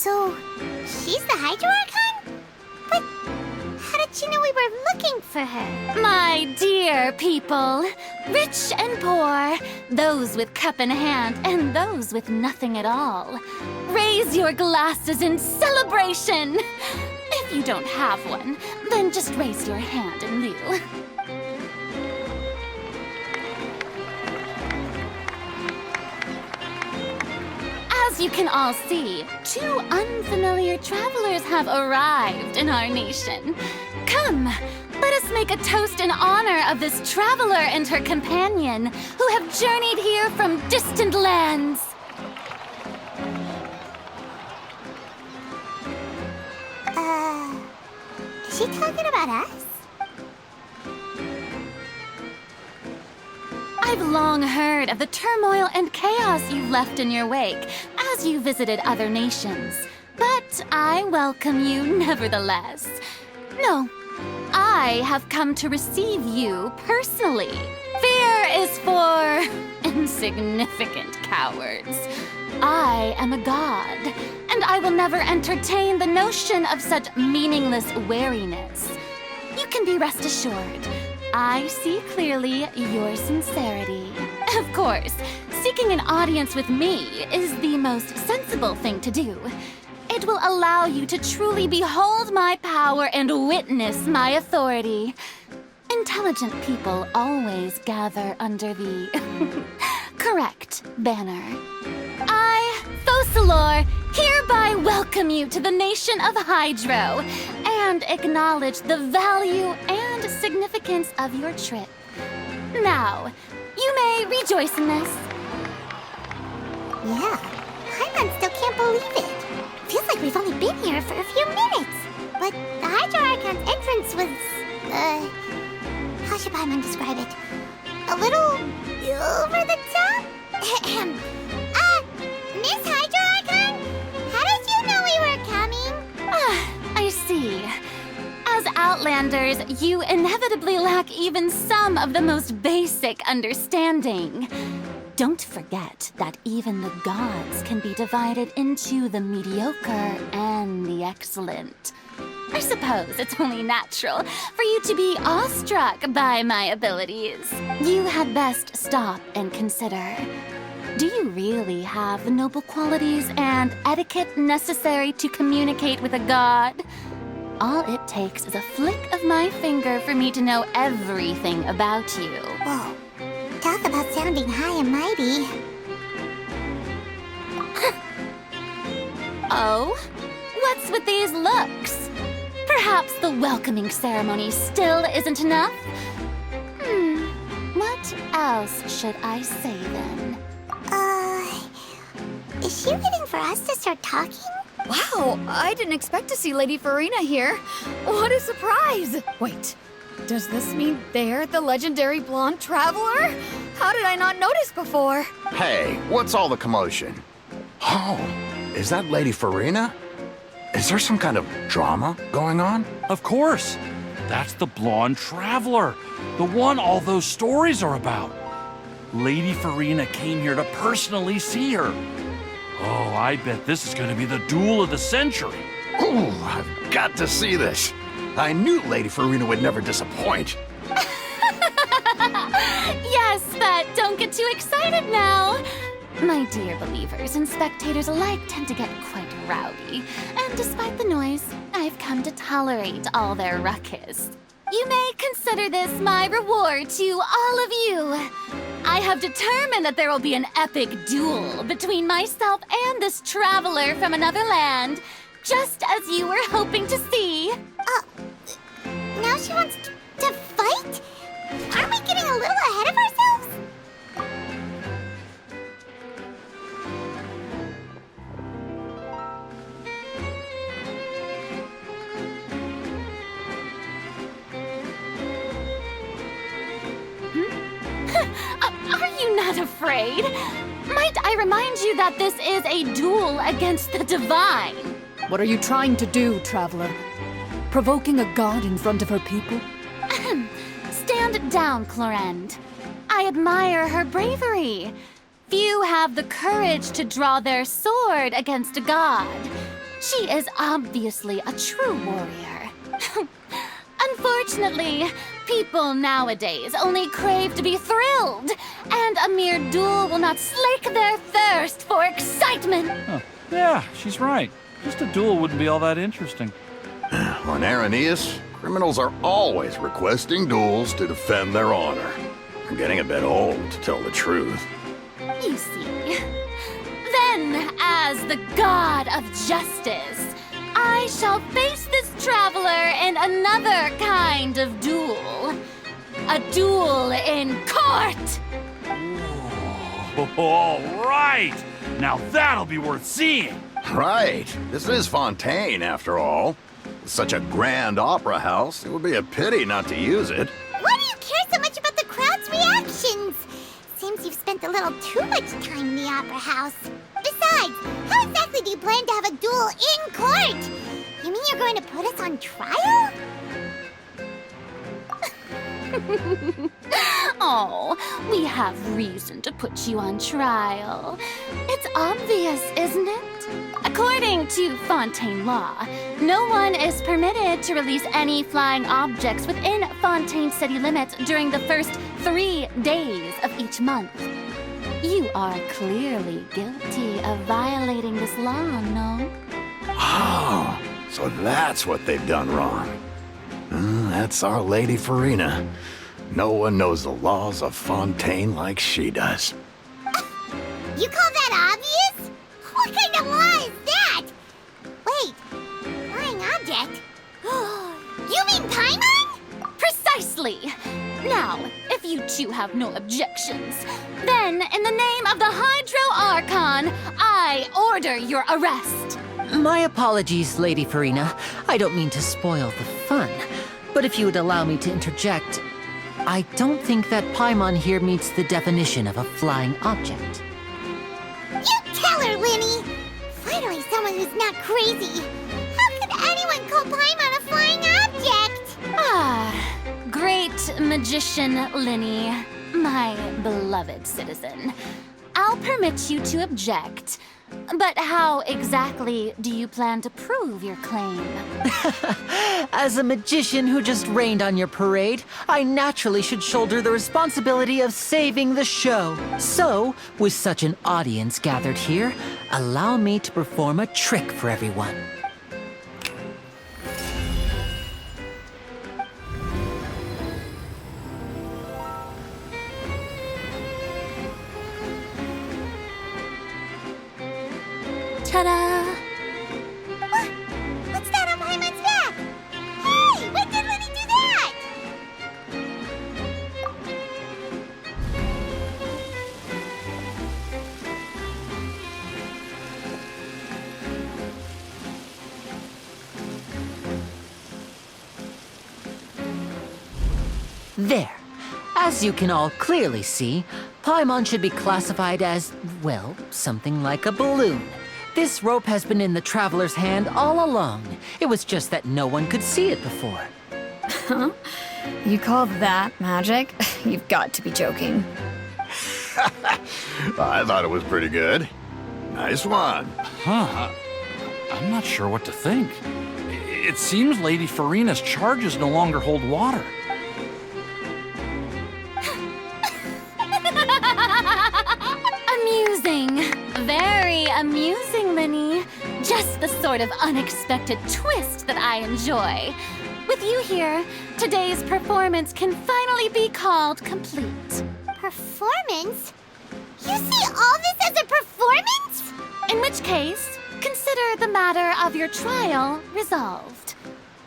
So, she's the Hydro Archon? But how did she know we were looking for her? My dear people, rich and poor, those with cup in hand and those with nothing at all, raise your glasses in celebration. If you don't have one, then just raise your hand in lieu. As you can all see, two unfamiliar travelers have arrived in our nation. Come, let us make a toast in honor of this traveler and her companion who have journeyed here from distant lands. Is she talking about us? I've long heard of the turmoil and chaos you've left in your wake as you visited other nations. But I welcome you nevertheless. No, I have come to receive you personally. Fear is for insignificant cowards. I am a god, and I will never entertain the notion of such meaningless wariness. You can be rest assured, I see clearly your sincerity. Of course, seeking an audience with me is the most sensible thing to do. It will allow you to truly behold my power and witness my authority. Intelligent people always gather under the correct banner. I, Focalor, hereby welcome you to the nation of Hydro and acknowledge the value and significance of your trip. Now, you may rejoice in this. Yeah, Paimon still can't believe it. Feels like we've only been here for a few minutes. But the Hydro Archon's entrance was, how should Paimon describe it? A little over the top? Miss Hydro Archon? How did you know we were coming? I see. As Outlanders, you inevitably lack even some of the most basic understanding. Don't forget that even the gods can be divided into the mediocre and the excellent. I suppose it's only natural for you to be awestruck by my abilities. You had best stop and consider. Do you really have the noble qualities and etiquette necessary to communicate with a god? All it takes is a flick of my finger for me to know everything about you. Whoa, talk about sounding high and mighty. Oh? What's with these looks? Perhaps the welcoming ceremony still isn't enough? What else should I say then? Is she waiting for us to start talking? Wow, I didn't expect to see Lady Furina here. What a surprise! Wait, does this mean they're the legendary blonde traveler? How did I not notice before? Hey, what's all the commotion? Oh, is that Lady Furina? Is there some kind of drama going on? Of course. That's the blonde traveler, the one all those stories are about. Lady Furina came here to personally see her. Oh, I bet this is going to be the duel of the century. Ooh, I've got to see this. I knew Lady Furina would never disappoint. Yes, but don't get too excited now. My dear believers and spectators alike tend to get quite rowdy, and despite the noise, I've come to tolerate all their ruckus. You may consider this my reward to all of you. I have determined that there will be an epic duel between myself and this traveler from another land, just as you were hoping to see. Now she wants to fight? Aren't we getting a little ahead of ourselves? Are you not afraid? Might I remind you that this is a duel against the divine? What are you trying to do, traveler? Provoking a god in front of her people? Stand down, Clorend. I admire her bravery. Few have the courage to draw their sword against a god. She is obviously a true warrior. Unfortunately, people nowadays only crave to be thrilled, and a mere duel will not slake their thirst for excitement. Huh. Yeah, she's right. Just a duel wouldn't be all that interesting. On Araneus, criminals are always requesting duels to defend their honor. I'm getting a bit old, to tell the truth. You see. Then, as the god of justice, I shall face this traveler in another kind of duel. A duel in court! All right! Now that'll be worth seeing! Right. This is Fontaine, after all. With such a grand opera house, it would be a pity not to use it. Why do you care so much about the crowd's reactions? Seems you've spent a little too much time in the opera house. Besides, how exactly do you plan to have a duel in court? You mean you're going to put us on trial? Oh, we have reason to put you on trial. It's obvious, isn't it? According to Fontaine law, no one is permitted to release any flying objects within Fontaine city limits during the first 3 days of each month. You are clearly guilty of violating this law, no? Oh, so that's what they've done wrong. That's our Lady Furina. No one knows the laws of Fontaine like she does. You call that obvious? What kind of law is that? Wait, flying object? You mean Paimon? Precisely! Now, if you two have no objections, then in the name of the Hydro Archon, I order your arrest. My apologies, Lady Furina. I don't mean to spoil the fun. But if you would allow me to interject, I don't think that Paimon here meets the definition of a flying object. You tell her, Lyney! Finally someone who's not crazy. How could anyone call Paimon a flying object? Ah, great magician Lyney, my beloved citizen. I'll permit you to object, but how exactly do you plan to prove your claim? As a magician who just rained on your parade, I naturally should shoulder the responsibility of saving the show. So, with such an audience gathered here, allow me to perform a trick for everyone. Ta-da! What's that on Paimon's back? Hey, when did Lyney do that? There. As you can all clearly see, Paimon should be classified as, well, something like a balloon. This rope has been in the traveler's hand all along. It was just that no one could see it before. Huh? You call that magic? You've got to be joking. I thought it was pretty good. Nice one. Huh. I'm not sure what to think. It seems Lady Furina's charges no longer hold water. Amusing. Very amusing, Lyney. Just the sort of unexpected twist that I enjoy. With you here, today's performance can finally be called complete. Performance? You see all this as a performance? In which case, consider the matter of your trial resolved.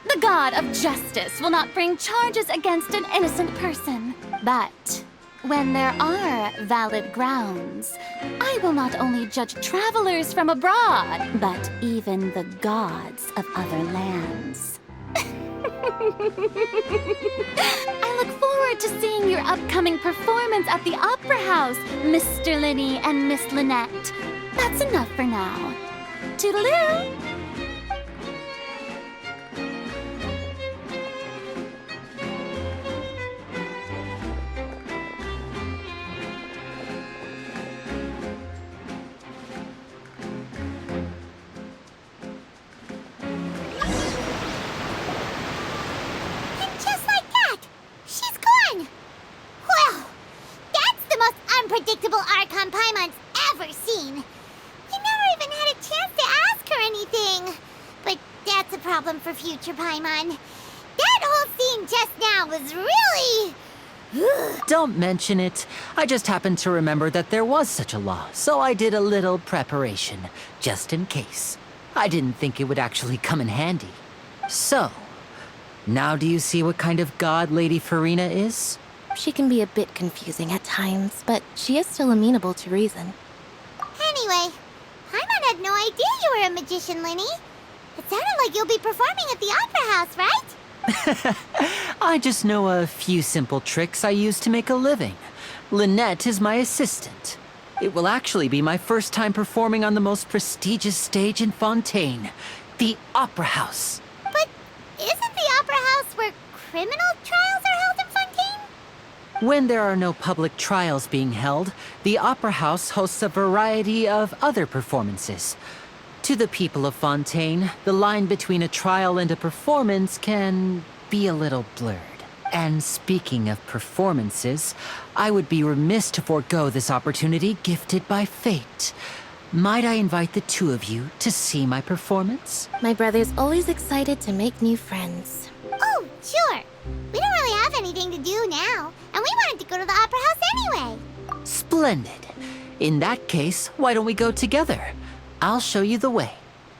The god of justice will not bring charges against an innocent person. But when there are valid grounds, I will not only judge travelers from abroad, but even the gods of other lands. I look forward to seeing your upcoming performance at the Opera House, Mr. Lyney and Miss Lynette. That's enough for now. Toodaloo! ever seen. You never even had a chance to ask her anything. But that's a problem for future Paimon. That whole scene just now was really... Don't mention it. I just happened to remember that there was such a law, so I did a little preparation, just in case. I didn't think it would actually come in handy. So, now do you see what kind of god Lady Furina is? She can be a bit confusing at times, but she is still amenable to reason. Anyway, Paimon had no idea you were a magician, Lyney. It sounded like you'll be performing at the Opera House, right? I just know a few simple tricks I use to make a living. Lynette is my assistant. It will actually be my first time performing on the most prestigious stage in Fontaine, the Opera House. But isn't the Opera House where criminal trials are held in Fontaine? When there are no public trials being held, the Opera House hosts a variety of other performances. To the people of Fontaine, the line between a trial and a performance can be a little blurred. And speaking of performances, I would be remiss to forego this opportunity gifted by fate. Might I invite the two of you to see my performance? My brother's always excited to make new friends. Oh, sure. We don't really have anything to do now, and we wanted to go to the Opera House anyway. Splendid. In that case, why don't we go together? I'll show you the way.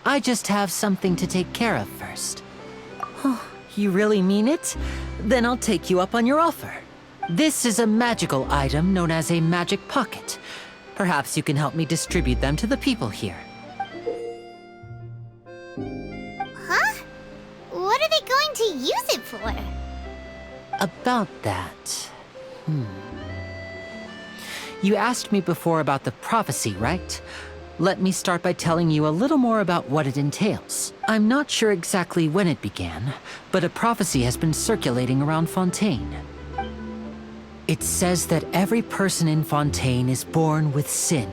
I just have something to take care of first. You really mean it? Then I'll take you up on your offer. This is a magical item known as a magic pocket. Perhaps you can help me distribute them to the people here. Huh? What are they going to use it for? About that... You asked me before about the prophecy, right? Let me start by telling you a little more about what it entails. I'm not sure exactly when it began, but a prophecy has been circulating around Fontaine. It says that every person in Fontaine is born with sin.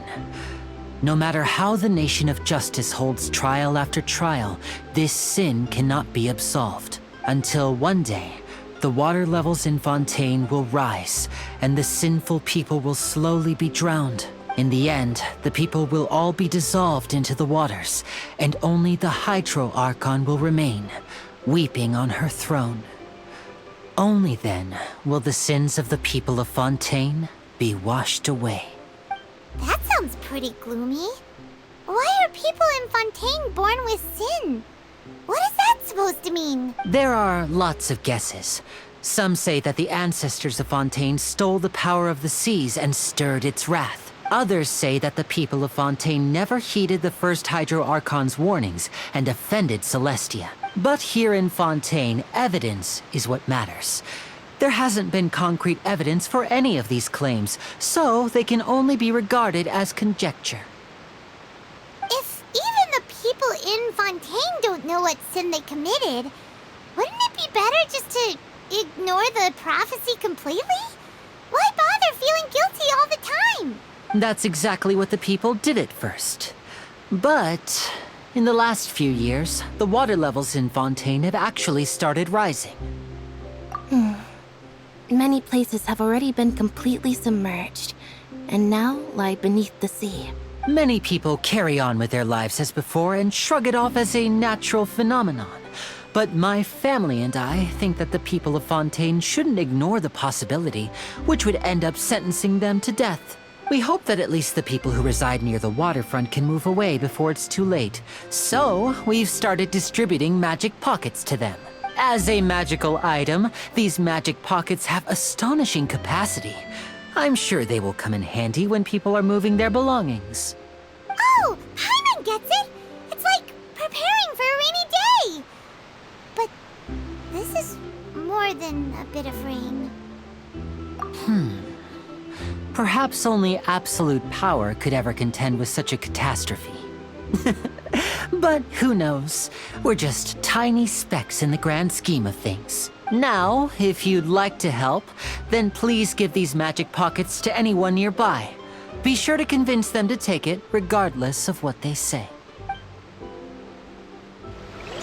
No matter how the nation of justice holds trial after trial, this sin cannot be absolved. Until one day, the water levels in Fontaine will rise, and the sinful people will slowly be drowned. In the end, the people will all be dissolved into the waters, and only the Hydro Archon will remain, weeping on her throne. Only then will the sins of the people of Fontaine be washed away. That sounds pretty gloomy. Why are people in Fontaine born with sin? What is that supposed to mean? There are lots of guesses. Some say that the ancestors of Fontaine stole the power of the seas and stirred its wrath. Others say that the people of Fontaine never heeded the first Hydro Archon's warnings and offended Celestia. But here in Fontaine, evidence is what matters. There hasn't been concrete evidence for any of these claims, so they can only be regarded as conjecture. If even the people in Fontaine don't know what sin they committed, wouldn't it be better just to ignore the prophecy completely? Why bother feeling guilty all the time? That's exactly what the people did at first. But in the last few years, the water levels in Fontaine have actually started rising. Many places have already been completely submerged, and now lie beneath the sea. Many people carry on with their lives as before and shrug it off as a natural phenomenon. But my family and I think that the people of Fontaine shouldn't ignore the possibility, which would end up sentencing them to death. We hope that at least the people who reside near the waterfront can move away before it's too late. So, we've started distributing magic pockets to them. As a magical item, these magic pockets have astonishing capacity. I'm sure they will come in handy when people are moving their belongings. Oh, Paimon gets it! It's like preparing for a rainy day! But this is more than a bit of rain. Perhaps only absolute power could ever contend with such a catastrophe. But who knows? We're just tiny specks in the grand scheme of things. Now, if you'd like to help, then please give these magic pockets to anyone nearby. Be sure to convince them to take it, regardless of what they say.